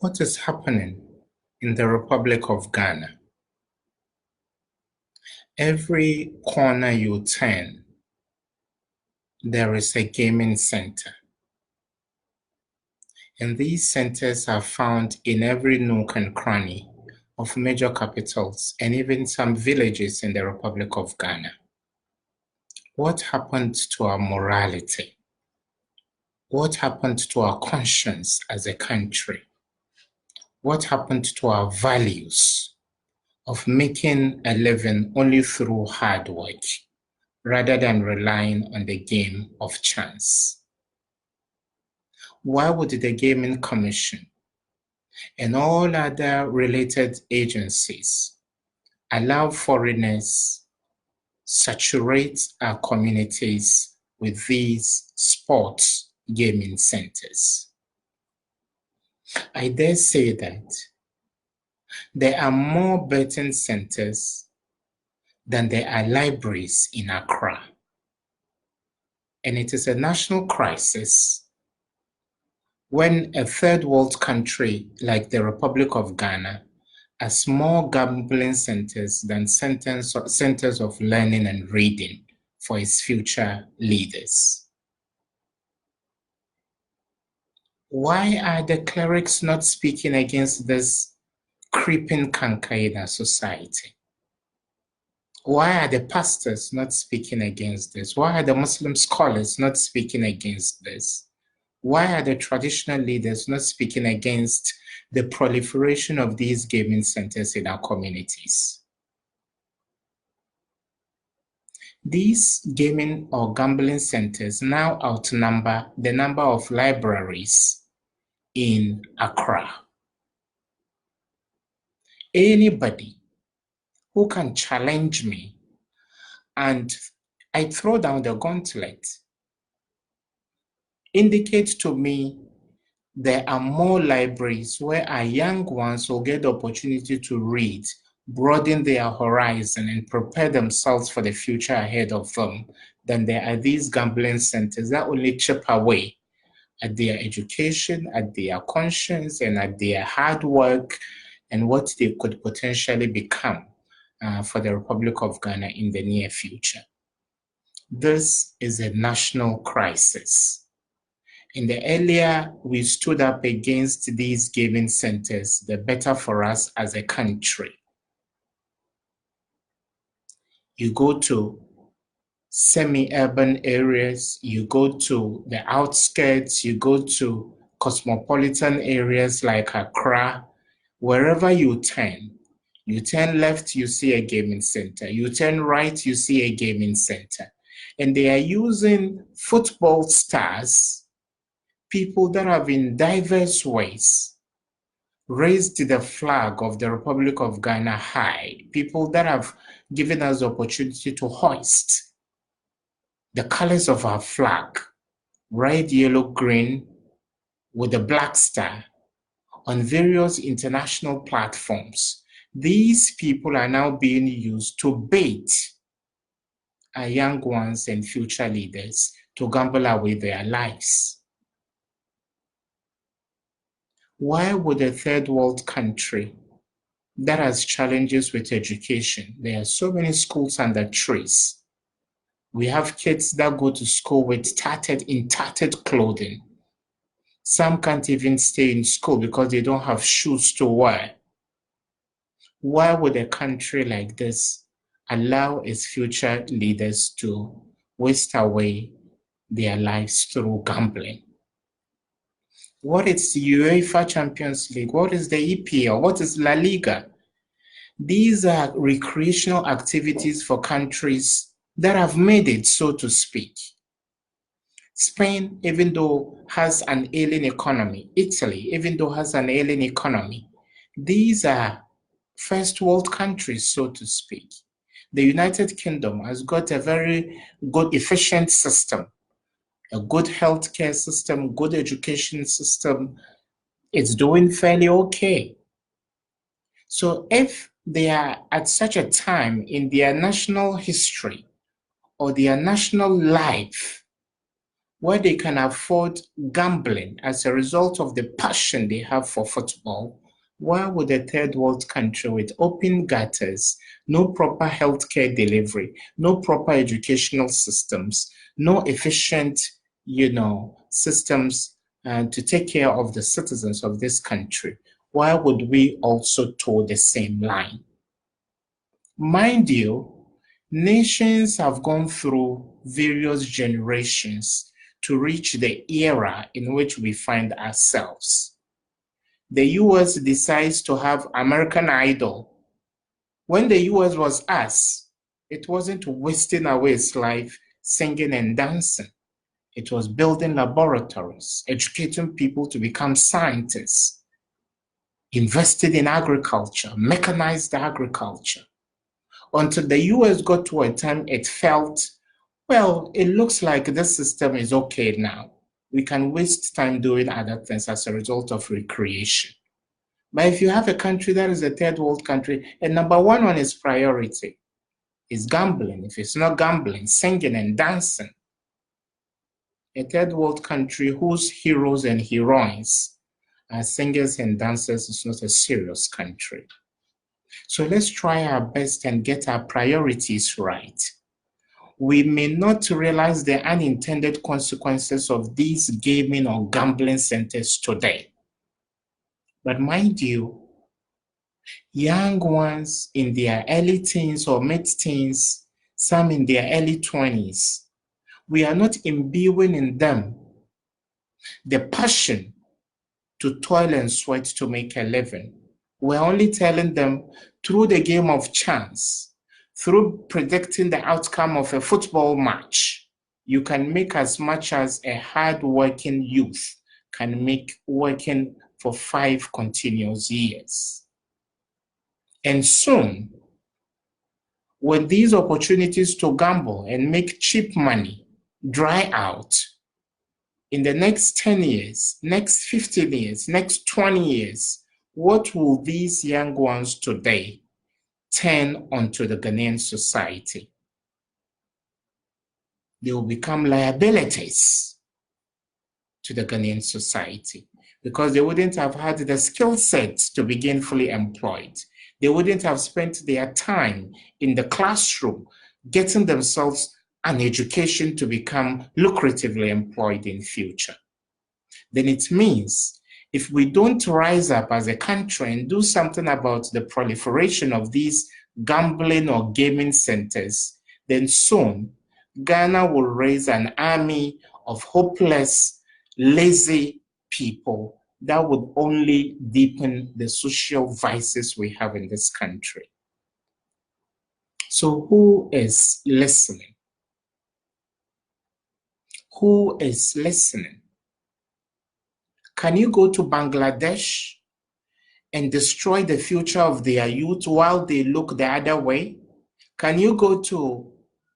What is happening in the Republic of Ghana? Every corner you turn, there is a gaming center. And these centers are found in every nook and cranny of major capitals and even some villages in the Republic of Ghana. What happened to our morality? What happened to our conscience as a country? What happened to our values of making a living only through hard work rather than relying on the game of chance? Why would the Gaming Commission and all other related agencies allow foreigners saturate our communities with these sports gaming centers? I dare say that there are more betting centers than there are libraries in Accra. And it is a national crisis when a third world country like the Republic of Ghana has more gambling centers than centers of learning and reading for its future leaders. Why are the clerics not speaking against this creeping canker in our society? Why are the pastors not speaking against this? Why are the Muslim scholars not speaking against this? Why are the traditional leaders not speaking against the proliferation of these gaming centers in our communities? These gaming or gambling centers now outnumber the number of libraries in Accra. Anybody who can challenge me and I throw down the gauntlet, indicate to me there are more libraries where our young ones will get the opportunity to read, broaden their horizon, and prepare themselves for the future ahead of them than there are these gambling centers that only chip away at their education, at their conscience, and at their hard work and what they could potentially become for the Republic of Ghana in the near future. This is a national crisis. And the earlier we stood up against these gaming centers, the better for us as a country. You go to semi-urban areas, you go to the outskirts, you go to cosmopolitan areas like Accra, wherever you turn left, you see a gaming center. You turn right, you see a gaming center. And they are using football stars, people that have in diverse ways raised the flag of the Republic of Ghana high, people that have given us the opportunity to hoist the colors of our flag, red, yellow, green, with a black star on various international platforms. These people are now being used to bait our young ones and future leaders to gamble away their lives. Why would a third world country that has challenges with education, there are so many schools under trees. We have kids that go to school with tattered clothing. Some can't even stay in school because they don't have shoes to wear. Why would a country like this allow its future leaders to waste away their lives through gambling? What is the UEFA Champions League? What is the EPL? What is La Liga? These are recreational activities for countries that have made it, so to speak. Spain, even though has an ailing economy, Italy, even though has an ailing economy, these are first world countries, so to speak. The United Kingdom has got a very good, efficient system, a good healthcare system, good education system. It's doing fairly okay. So if they are at such a time in their national history or their national life where they can afford gambling as a result of the passion they have for football, why would a third world country with open gutters, no proper healthcare delivery, no proper educational systems, no efficient, systems to take care of the citizens of this country, why would we also toe the same line? Mind you, nations have gone through various generations to reach the era in which we find ourselves. The US decides to have American Idol. When the US was us, it wasn't wasting away its life singing and dancing. It was building laboratories, educating people to become scientists, invested in agriculture, mechanized agriculture. Until the US got to a time it felt, well, it looks like this system is okay now. We can waste time doing other things as a result of recreation. But if you have a country that is a third world country, and number one on its priority is gambling. If it's not gambling, singing and dancing. A third world country whose heroes and heroines are singers and dancers is not a serious country. So let's try our best and get our priorities right. We may not realize the unintended consequences of these gaming or gambling centers today. But mind you, young ones in their early teens or mid-teens, some in their early 20s, we are not imbuing in them the passion to toil and sweat to make a living. We're only telling them through the game of chance, through predicting the outcome of a football match, you can make as much as a hard-working youth can make working for 5 continuous years. And soon, when these opportunities to gamble and make cheap money dry out, in the next 10 years, next 15 years, next 20 years, what will these young ones today turn onto the Ghanaian society? They will become liabilities to the Ghanaian society because they wouldn't have had the skill set to be gainfully employed. They wouldn't have spent their time in the classroom getting themselves an education to become lucratively employed in future. Then it means if we don't rise up as a country and do something about the proliferation of these gambling or gaming centers, then soon Ghana will raise an army of hopeless, lazy people that would only deepen the social vices we have in this country. So who is listening? Who is listening? Can you go to Bangladesh and destroy the future of their youth while they look the other way? Can you go to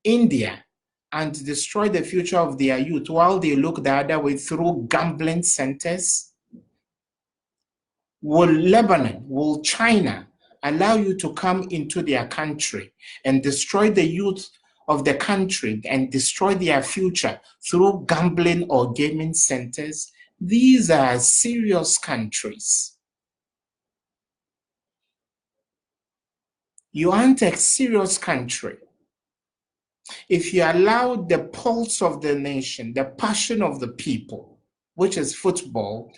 India and destroy the future of their youth while they look the other way through gambling centers? Will Lebanon, will China allow you to come into their country and destroy the youth of the country and destroy their future through gambling or gaming centers? These are serious countries. You aren't a serious country if you allow the pulse of the nation, the passion of the people, which is football,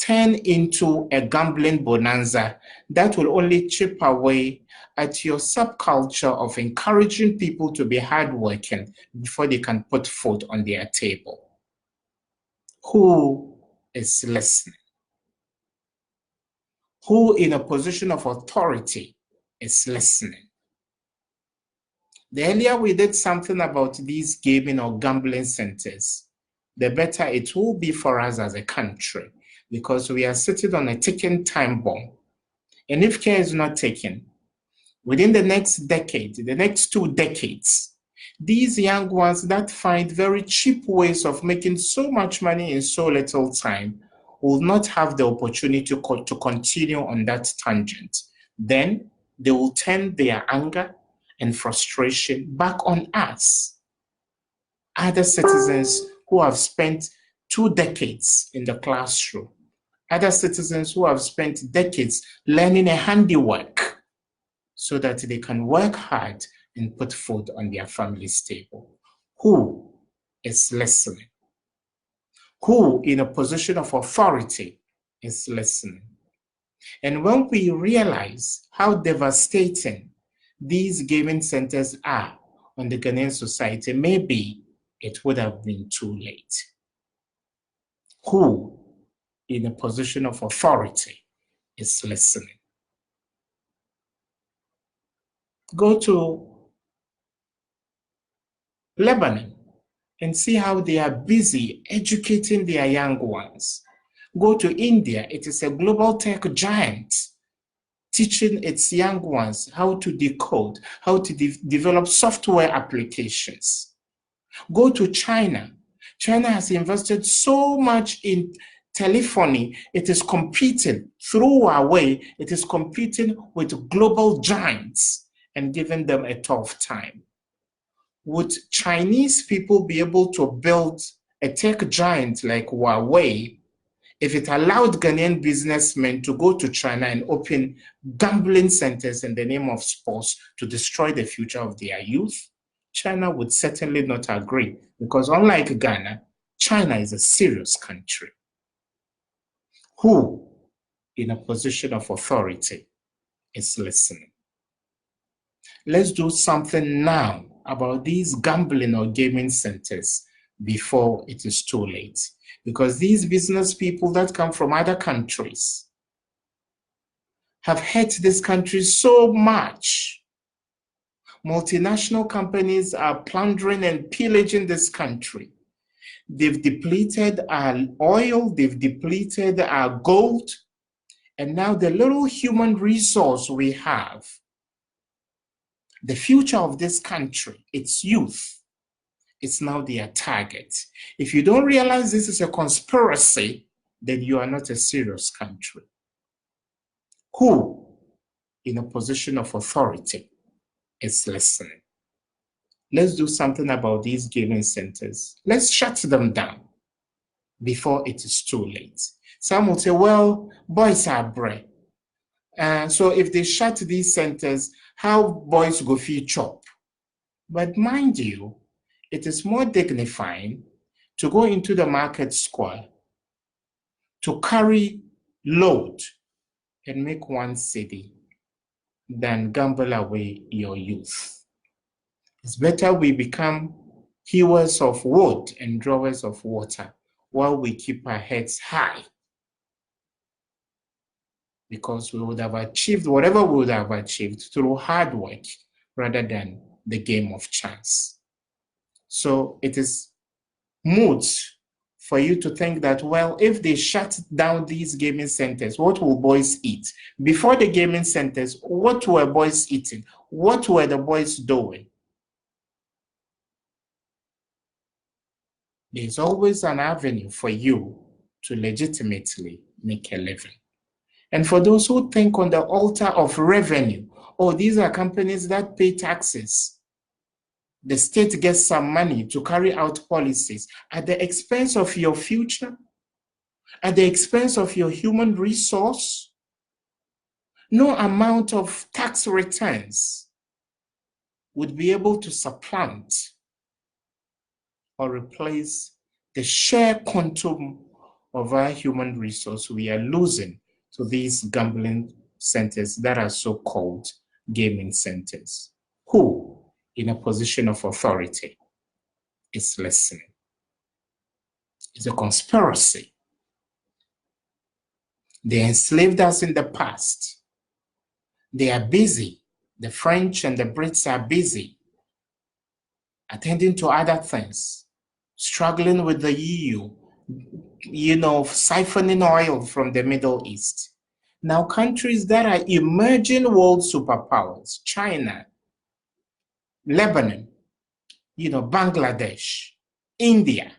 turn into a gambling bonanza that will only chip away at your subculture of encouraging people to be hardworking before they can put food on their table. Who is listening? Who in a position of authority is listening? The earlier we did something about these gaming or gambling centers, the better it will be for us as a country, because we are sitting on a ticking time bomb. And if care is not taken, within the next decade, the next 2 decades, these young ones that find very cheap ways of making so much money in so little time will not have the opportunity to continue on that tangent. Then they will turn their anger and frustration back on us, other citizens who have spent 2 decades in the classroom, other citizens who have spent decades learning a handiwork so that they can work hard and put food on their family's table. Who is listening? Who in a position of authority is listening? And when we realize how devastating these gaming centers are on the Ghanaian society, maybe it would have been too late. Who in a position of authority is listening? Go to Lebanon and see how they are busy educating their young ones. Go to India, it is a global tech giant teaching its young ones how to decode, how to develop software applications. Go to China. China has invested so much in telephony, it is competing through Huawei, it is competing with global giants and giving them a tough time. Would Chinese people be able to build a tech giant like Huawei if it allowed Ghanaian businessmen to go to China and open gambling centers in the name of sports to destroy the future of their youth? China would certainly not agree, because unlike Ghana, China is a serious country. Who in a position of authority is listening? Let's do something now about these gambling or gaming centers before it is too late. Because these business people that come from other countries have hurt this country so much. Multinational companies are plundering and pillaging this country. They've depleted our oil, they've depleted our gold, and now the little human resource we have, the future of this country, its youth, it's now their target. If you don't realize this is a conspiracy, then you are not a serious country. Who in a position of authority is listening? Let's do something about these gaming centers. Let's shut them down before it is too late. Some will say, well, boys are brave. So if they shut these centers, how boys go feed chop? But mind you, it is more dignifying to go into the market square, to carry load and make 1 cedi than gamble away your youth. It's better we become hewers of wood and drawers of water while we keep our heads high, because we would have achieved whatever we would have achieved through hard work rather than the game of chance. So it is moot for you to think that, well, if they shut down these gaming centers, what will boys eat? Before the gaming centers, what were boys eating? What were the boys doing? There's always an avenue for you to legitimately make a living. And for those who think on the altar of revenue, oh, these are companies that pay taxes, the state gets some money to carry out policies at the expense of your future, at the expense of your human resource. No amount of tax returns would be able to supplant or replace the sheer quantum of our human resource we are losing to these gambling centers that are so-called gaming centers. Who in a position of authority is listening? It's a conspiracy. They enslaved us in the past. They are busy. The French and the Brits are busy attending to other things, struggling with the EU, siphoning oil from the Middle East. Now, countries that are emerging world superpowers, China, Lebanon, Bangladesh, India,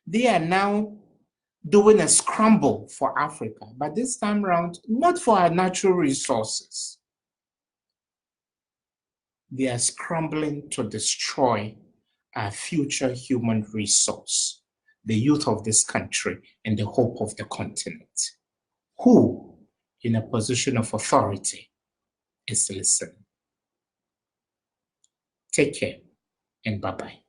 they are now doing a scramble for Africa, but this time around, not for our natural resources. They are scrambling to destroy our future human resource, the youth of this country and the hope of the continent. Who, in a position of authority, is listening? Take care and bye-bye.